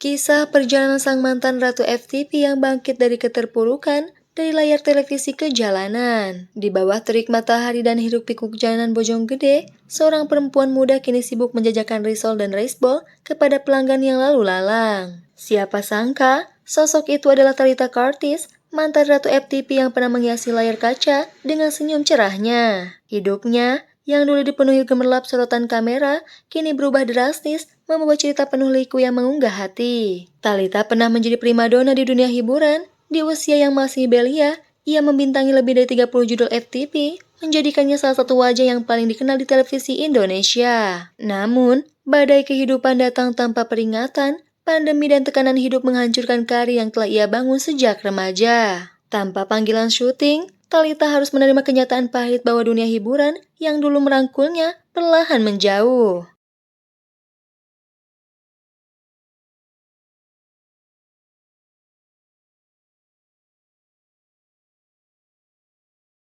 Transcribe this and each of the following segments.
Kisah perjalanan sang mantan Ratu FTP yang bangkit dari keterpurukan dari layar televisi ke jalanan. Di bawah terik matahari dan hiruk-pikuk jalanan Bojonggede, seorang perempuan muda kini sibuk menjajakan risol dan raceball kepada pelanggan yang lalu lalang. Siapa sangka, sosok itu adalah Thalita Curtis, mantan Ratu FTP yang pernah menghiasi layar kaca dengan senyum cerahnya. Hidupnya yang dulu dipenuhi gemerlap sorotan kamera, kini berubah drastis, membawa cerita penuh liku yang mengunggah hati. Thalita pernah menjadi primadona di dunia hiburan. Di usia yang masih belia, ia membintangi lebih dari 30 judul FTP, menjadikannya salah satu wajah yang paling dikenal di televisi Indonesia. Namun, badai kehidupan datang tanpa peringatan, pandemi dan tekanan hidup menghancurkan karir yang telah ia bangun sejak remaja. Tanpa panggilan syuting, Thalita harus menerima kenyataan pahit bahwa dunia hiburan yang dulu merangkulnya perlahan menjauh.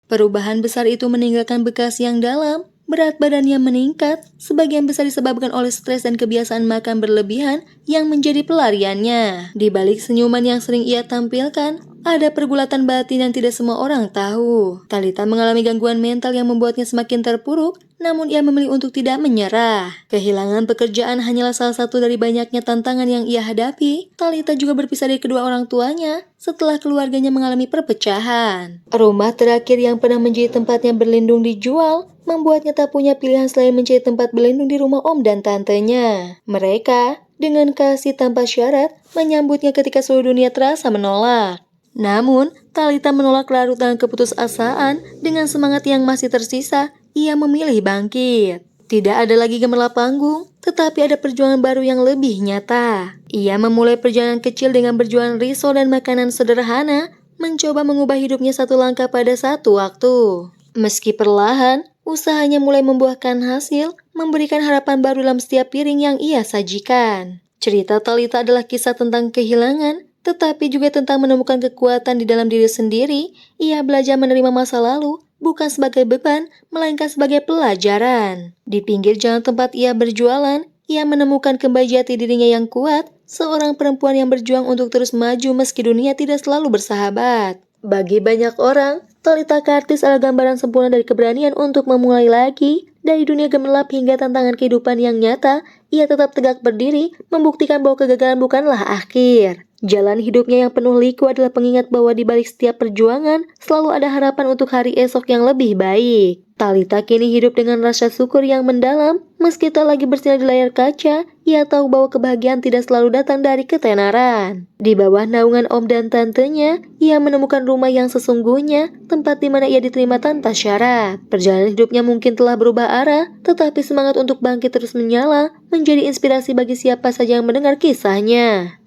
Perubahan besar itu meninggalkan bekas yang dalam, berat badannya meningkat, sebagian besar disebabkan oleh stres dan kebiasaan makan berlebihan yang menjadi pelariannya. Di balik senyuman yang sering ia tampilkan, ada pergulatan batin yang tidak semua orang tahu. Thalita mengalami gangguan mental yang membuatnya semakin terpuruk, namun ia memilih untuk tidak menyerah. Kehilangan pekerjaan hanyalah salah satu dari banyaknya tantangan yang ia hadapi. Thalita juga berpisah dari kedua orang tuanya setelah keluarganya mengalami perpecahan. Rumah terakhir yang pernah menjadi tempatnya berlindung dijual, membuatnya tak punya pilihan selain mencari tempat berlindung di rumah om dan tantenya. Mereka, dengan kasih tanpa syarat, menyambutnya ketika seluruh dunia terasa menolak. Namun, Thalita menolak larut dengan keputusasaan. Dengan semangat yang masih tersisa, ia memilih bangkit. Tidak ada lagi gemerlap panggung, tetapi ada perjuangan baru yang lebih nyata. Ia memulai perjalanan kecil dengan berjualan risol dan makanan sederhana, mencoba mengubah hidupnya satu langkah pada satu waktu. Meski perlahan, usahanya mulai membuahkan hasil, memberikan harapan baru dalam setiap piring yang ia sajikan. Cerita Thalita adalah kisah tentang kehilangan, tetapi juga tentang menemukan kekuatan di dalam diri sendiri. Ia belajar menerima masa lalu, bukan sebagai beban, melainkan sebagai pelajaran. Di pinggir jalan tempat ia berjualan, ia menemukan kembali jati dirinya yang kuat, seorang perempuan yang berjuang untuk terus maju meski dunia tidak selalu bersahabat. Bagi banyak orang, Thalita Curtis adalah gambaran sempurna dari keberanian untuk memulai lagi. Dari dunia gemerlap hingga tantangan kehidupan yang nyata, ia tetap tegak berdiri, membuktikan bahwa kegagalan bukanlah akhir. Jalan hidupnya yang penuh liku adalah pengingat bahwa di balik setiap perjuangan, selalu ada harapan untuk hari esok yang lebih baik. Thalita kini hidup dengan rasa syukur yang mendalam, meski tak lagi bersinar di layar kaca, ia tahu bahwa kebahagiaan tidak selalu datang dari ketenaran. Di bawah naungan om dan tantenya, ia menemukan rumah yang sesungguhnya, tempat di mana ia diterima tanpa syarat. Perjalanan hidupnya mungkin telah berubah arah, tetapi semangat untuk bangkit terus menyala, menjadi inspirasi bagi siapa saja yang mendengar kisahnya.